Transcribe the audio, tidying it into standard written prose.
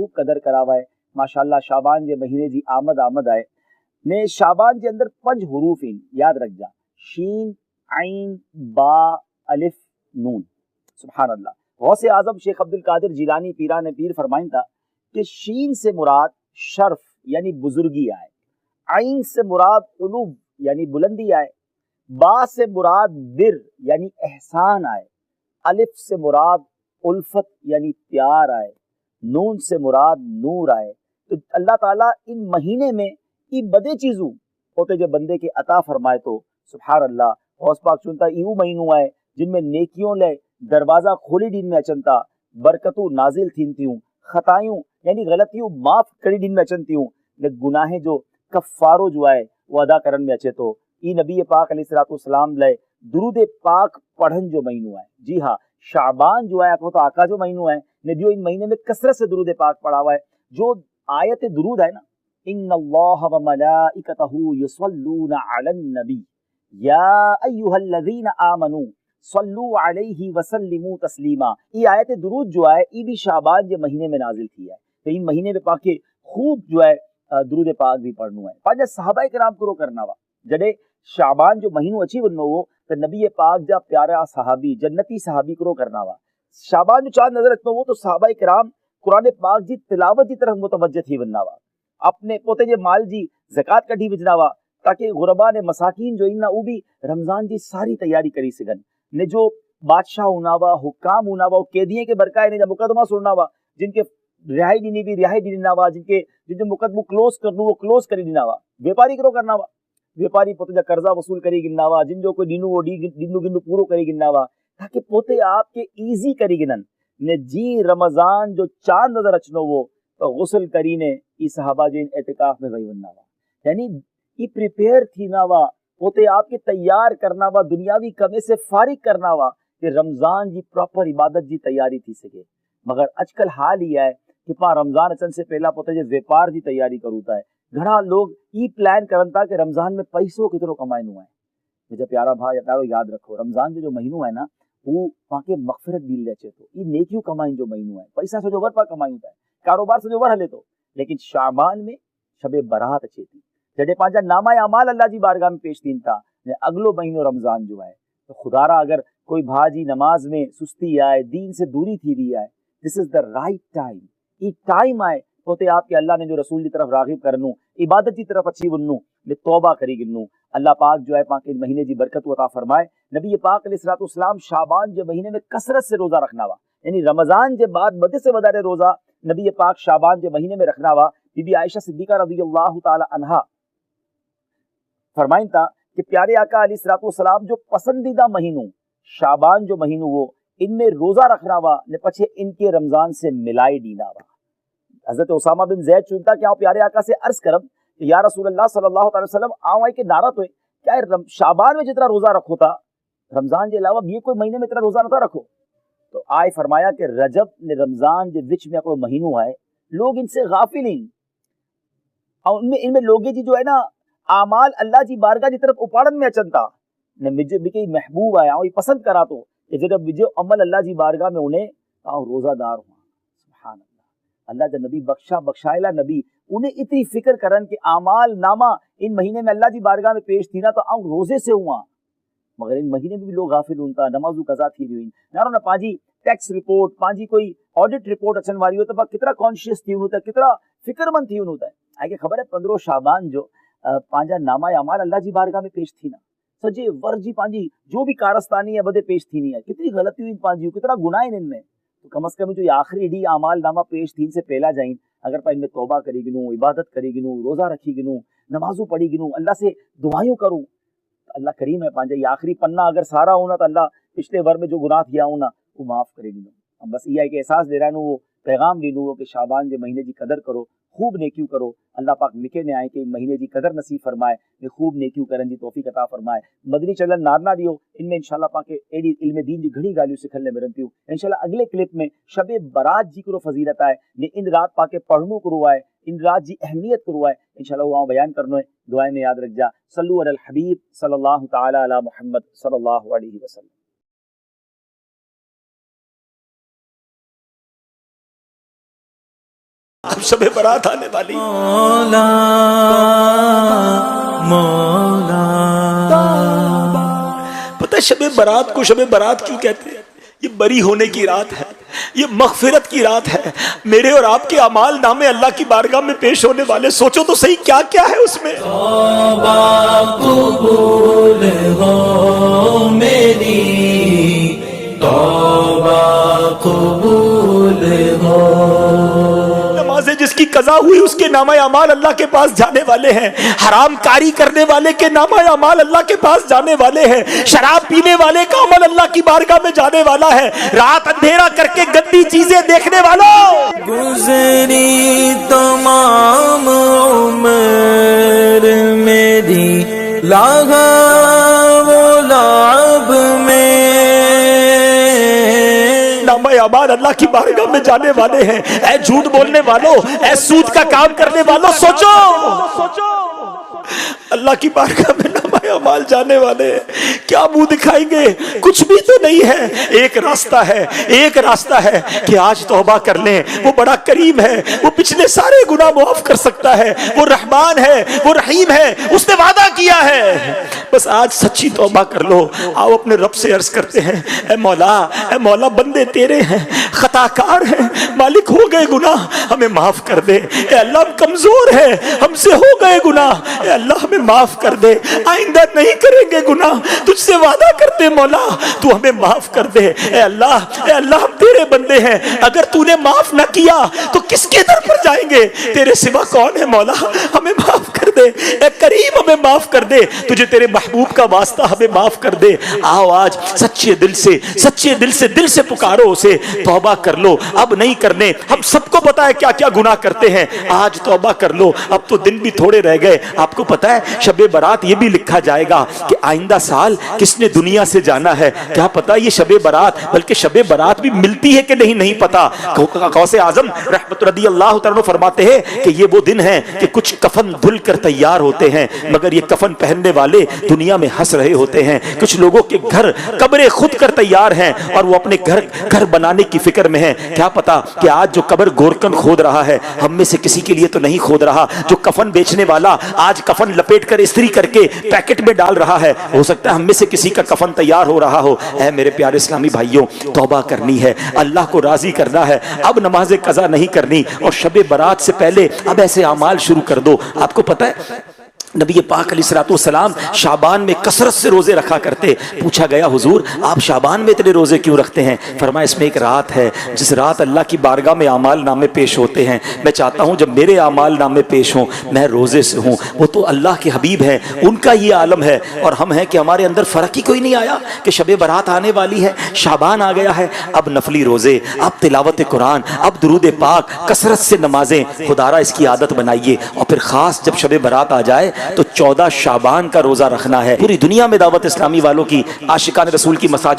خوب قدر کراوا ہے ماشاءاللہ شعبان جے مہینے جی آمد آئے نے شعبان جے اندر 5 حروف ہیں یاد رکھ جا شین عین با الف نون سبحان اللہ غوث اعظم شیخ عبد القادر جیلانی پیران پیر فرمائیں تھا کہ شین سے مراد شرف یعنی بزرگی آئے عین سے مراد علو یعنی بلندی آئے با سے مراد بر یعنی احسان آئے الف سے مراد الفت یعنی پیار آئے نون سے مراد نور آئے تو اللہ تعالیٰ ان مہینے میں ای بدے چیزوں ہوتے جو بندے کے عطا فرمائے تو سبحان اللہ غوث پاک چنتا ایو مہینوں آئے جن میں نیکیوں لے دروازہ کھولی دین میں اچنتا برکتوں نازل تھینتیوں خطائیوں یعنی غلطیوں معاف کری دین میں اچنتیوں گناہیں جو کفارو جو آئے وہ ادا کرن میں اچے تو ای نبی پاک علیہ السلام لے درود پاک پڑھن جو مہینوں آئے جی ہاں شعبان جو ہے تو آقا جو مہینوں ہے نبیو ان مہینے میں کثرت سے درود پاک پڑھا ہوا ہے جو آیت درود ہے نا ان اللہ و ملائکتہ یصلون علی النبی یا ایہا الذین آمنوا صلوا علیہ وسلموا تسلیما یہ آیت درود جو ہے یہ بھی شعبان کے مہینے میں نازل کی ہے تو ان مہینے میں پاک کے خوب جو ہے درود پاک بھی پڑھنو ہے پانچ صحابہ کرام کرو کرنا وا جڑے شعبان جو مہینوں اچھی بنو ہو تو نبی پاک جا پیارا صحابی جنتی صحابی کرو کرنا وا شعبان جو چاند نظر رکھنو ہو تو صحابہ کرام قرآن پاک جی تلاوت کی طرف متوجہ تھی بننا وا اپنے پوتے جے مال جی زکات کٹھی بجنا وا تاکہ غربا نے مساکین جو انہا وہ بھی رمضان جی ساری تیاری کری سگن نے جو بادشاہ ہونا وا حکام ہونا وا قیدیے کے برکائے نے جب مقدمہ سننا وا جن کے رہائی دینی بھی رہائی دینا وا جن کے مقدمہ کلوز کرنو وہ کلوز کری دینا وا ویپاری کرو کرنا وا ویپاری پوتے جا قرضہ وصول کری گننا وا جن جو کوئی دینو وہ دینو پورو کری گننا وا تاکہ پوتے آپ کے ایزی کری گنن نے جی رمضان جو چاند نظر اچنو وہ تو غسل کرینے ای صحابہ جن اعتکاف میں وہی بننا وا یعنی ای پریپیئر تھی نا وا ہوتے آپ کے تیار کرنا وا دنیاوی کمے سے فارغ کرنا وا کہ رمضان جی پراپر عبادت جی تیاری تھی سکے مگر اج کل حال ہی ہے کہ پا رمضان اچن سے پہلا پوتے جے ویپار جی تیاری کروتا ہے گھڑا لوگ ای پلان کرنتا کہ رمضان میں پیسوں کتنو کمائنو ہے مجھے پیارا بھائی پیارو یاد رکھو رمضان جو مہینوں ہے نا وہ وہاں کے مغفرت بھی لے تو یہ نیکیوں کمائیں جو مہینوں ہے پیسہ سے جو ور پا کمائیں ہوتا ہے کاروبار سے جو ور ہلے تو لیکن شعبان میں شب برات اچھی تھی جڑے پانچا نامہ اعمال اللہ جی بارگاہ میں پیش تین تھا اگلو مہینوں رمضان جو ہے تو خدا را اگر کوئی بھاجی نماز میں سستی آئے دین سے دوری تھی رہی ہے دس از دا رائٹ ٹائم یہ ٹائم آئے ہوتے آپ کے اللہ نے جو رسول کی طرف راغب کرنو عبادت کی طرف اچھی بننو نے توبہ کری گنو اللہ پاک جو ہے پاک مہینے جی برکت عطا فرمائے نبی پاک علیہ الصلوۃ والسلام شعبان جو مہینے میں کثرت سے روزہ رکھنا وا یعنی رمضان کے بعد بدے سے بدارے روزہ نبی پاک شعبان کے مہینے میں رکھنا وا بی بی عائشہ صدیقہ رضی اللہ تعالی عنہا فرمائیں تا کہ پیارے آقا علیہ الصلوۃ والسلام جو پسندیدہ مہینوں شعبان جو مہینوں وہ ان میں روزہ رکھنا وا نے پچھے ان کے رمضان سے ملائی دینا وا حضرت اسامہ بن زید چنتا کہ آؤ پیارے آقا سے عرض کرم کہ یا رسول اللہ صلی اللہ علیہ وسلم آؤ آئے کہ نعرہ تو ہے کیا شعبان میں جتنا روزہ رکھو تھا رمضان کے علاوہ یہ کوئی مہینے میں اتنا روزہ نہ تھا رکھو تو آئے فرمایا کہ رجب نے رمضان جو وچ میں اکڑو مہینوں آئے لوگ ان سے غافل ہیں اور ان میں لوگے جی جو ہے نا اعمال اللہ جی بارگاہ جی طرف اپاڑن میں اچنتا نے مجھے بھی محبوب آیا اور یہ پسند کرا تو کہ جب مجھے عمل اللہ جی بارگاہ میں انہیں آؤ روزہ دار ہوں سبحان اللہ اللہ جب نبی بخشائلہ نبی انہیں اتنی فکر کرن کہ اعمال نامہ ان مہینے میں اللہ جی بارگاہ میں پیش تھی نا تو آؤ روزے سے ہوا مگر ان مہینے میں بھی لوگ غافل ہونتا نمازو قضا تھی رہی نارو نا پانجی ٹیکس رپورٹ پانجی کوئی آڈٹ رپورٹ اچھن واری ہوتا پا کتنا کانشیس تھی ہوتا کتنا فکر مند تھی ہوتا ہے آگے خبر ہے 15 شعبان جو پانجا نامہ اعمال اللہ جی بارگاہ میں پیش تھی نا سجے ور جی پانجی جو بھی کارستانی ہے بدے پیش تھی نہیں ہے کتنی غلطی ہوئی پانجی کتنا گناہ ان میں تو کم از کم جو یہ آخری ڈی اعمال نامہ پیش تھی سے پہلا جائیں اگر پا ان میں توبہ کری گنو عبادت کری گنو روزہ رکھی گنو نمازو پڑھی گنو اللہ سے دعائیں کروں اللہ کریم ہے پانجا یہ آخری پنہ اگر سارا ہونا تو اللہ پچھلے ور میں جو گناہ کیا ہونا وہ معاف کرے گی بس یہ ہے کہ احساس دے رہا ہے وہ پیغام دینو کہ شعبان کے مہینے کی قدر کرو خوب نیکیو کرو اللہ پاک مکے نے آئے کہ مہینے کی قدر نصیب فرمائے کہ خوب نیکیو کرن جی توفیق عطا فرمائے مدنی چلن نارنا دیو ان میں انشاءاللہ پاک ایڈی علم دین جی گھڑی گالیوں سکھلنے میں رنتیو انشاءاللہ اگلے کلپ میں شب برات جی کرو فضیلت آئے نے ان رات پاک پڑھنو کرو آئے ان رات جی اہمیت کرو آئے انشاءاللہ وہ بیان کرنو ہے دعائیں میں یاد رکھ جا صلو علی الحبیب صلی اللہ تعالی علی محمد صلی اللہ علیہ وسلم. اب شب برات آنے والی. مولا مولا. پتہ ہے شب برات کو شب برات کیوں کہتے ہیں؟ یہ بری ہونے کی رات ہے، یہ مغفرت کی رات ہے. میرے اور آپ کے اعمال نامے اللہ کی بارگاہ میں پیش ہونے والے، سوچو تو صحیح کیا کیا ہے اس میں. توبہ قبول ہو میری، توبہ قبول ہو. نمازیں جس کی قضا ہوئی اس کے نامہ اعمال اللہ کے پاس جانے والے ہیں. حرام کاری کرنے والے کے نامہ اعمال اللہ کے پاس جانے والے ہیں. شراب پینے والے کا عمل اللہ کی بارگاہ میں جانے والا ہے. رات اندھیرا کر کے گندی چیزیں دیکھنے والوں، گزری تمام عمر میری لہو لعب میں. نامہ اعمال اللہ کی بارگاہ میں جانے والے ہیں. اے جھوٹ بولنے والوں، اے سود کا کام کرنے والوں، سوچو اللہ کی بارگاہ میں نامہ اعمال جانے والے ہیں. کیا منہ دکھائیں گے؟ کچھ بھی تو نہیں ہے. ایک راستہ ہے کہ آج توبہ کر لیں. وہ بڑا کریم ہے، وہ پچھلے سارے گناہ معاف کر سکتا ہے. وہ رحمان ہے، وہ رحیم ہے، اس نے وعدہ کیا ہے. بس آج سچی توبہ کر لو. آؤ اپنے رب سے عرض کرتے ہیں، اے مولا بندے تیرے ہیں، خطا کار ہیں، مالک ہو گئے گناہ، ہمیں معاف کر دے. اے اللہ ہم کمزور ہیں، ہم سے ہو گئے گناہ، اے اللہ ہمیں معاف کر دے. آئندہ نہیں کریں گے گناہ، تجھ سے وعدہ کرتے مولا تو ہمیں معاف کر دے. اے اللہ ہم تیرے بندے ہیں، اگر تو نے معاف نہ کیا تو کس کے در پر جائیں گے؟ تیرے سوا کون ہے مولا؟ ہمیں معاف کر دے. اے کریم ہمیں معاف کر دے. تجھے تیرے محبوب کا واسطہ ہمیں معاف کر دے. آؤ آج سچے دل سے پکارو اسے. توبہ کر لو، اب نہیں کرنے. ہم سب کو پتا ہے کیا کیا گناہ کرتے ہیں. آج توبہ کر لو، اب تو دن بھی تھوڑے رہ گئے. آپ کو پتا ہے شب برات یہ بھی لکھا جائے گا کہ آئندہ سال کس نے دنیا سے جانا ہے. کیا پتا یہ شب برات، بلکہ شب برات بھی ملتی ہے کہ نہیں پتا. غوث اعظم رحمت رضی اللہ تعالیٰ فرماتے ہیں کہ یہ وہ دن ہے کہ کچھ کفن دھل کر تیار ہوتے ہیں، مگر یہ کفن پہننے والے دنیا میں ہنس رہے ہوتے ہیں. کچھ لوگوں کے گھر قبریں خود کر تیار ہیں اور وہ اپنے گھر بنانے کی فکر میں ہیں. کیا پتا کہ آج جو قبر گورکن کھود رہا ہے ہم میں سے کسی کے لیے تو نہیں کھود رہا. جو کفن بیچنے والا آج کفن لپیٹ کر استری کر کے پیکٹ میں ڈال رہا ہے، ہو سکتا ہے ہم میں سے کسی کا کفن تیار ہو رہا ہو. اے میرے پیارے اسلامی بھائیوں، توبہ کرنی ہے، اللہ کو راضی کرنا ہے. اب نماز قضا نہیں کرنی اور شب برات سے پہلے اب ایسے اعمال شروع کر دو. آپ کو پتہ ہے نبی پاک علیہ الصلوۃ والسلام شعبان میں کثرت سے روزے رکھا کرتے. پوچھا گیا حضور آپ شعبان میں اتنے روزے کیوں رکھتے ہیں؟ فرمایا اس میں ایک رات ہے جس رات اللہ کی بارگاہ میں اعمال نامے پیش ہوتے ہیں. میں چاہتا ہوں جب میرے اعمال نامے پیش ہوں میں روزے سے ہوں. وہ تو اللہ کے حبیب ہیں، ان کا یہ عالم ہے، اور ہم ہیں کہ ہمارے اندر فرق ہی کوئی نہیں آیا کہ شب برات آنے والی ہے، شعبان آ گیا ہے. اب نفلی روزے، اب تلاوت قرآن، اب درود پاک، کثرت سے نمازیں. خدا را اس کی عادت بنائیے. اور پھر خاص جب شب برات آ جائے تو 14 شعبان کا روزہ رکھنا ہے. پوری دنیا میں دعوت اسلامی والوں کی، عاشقان رسول کی مساجد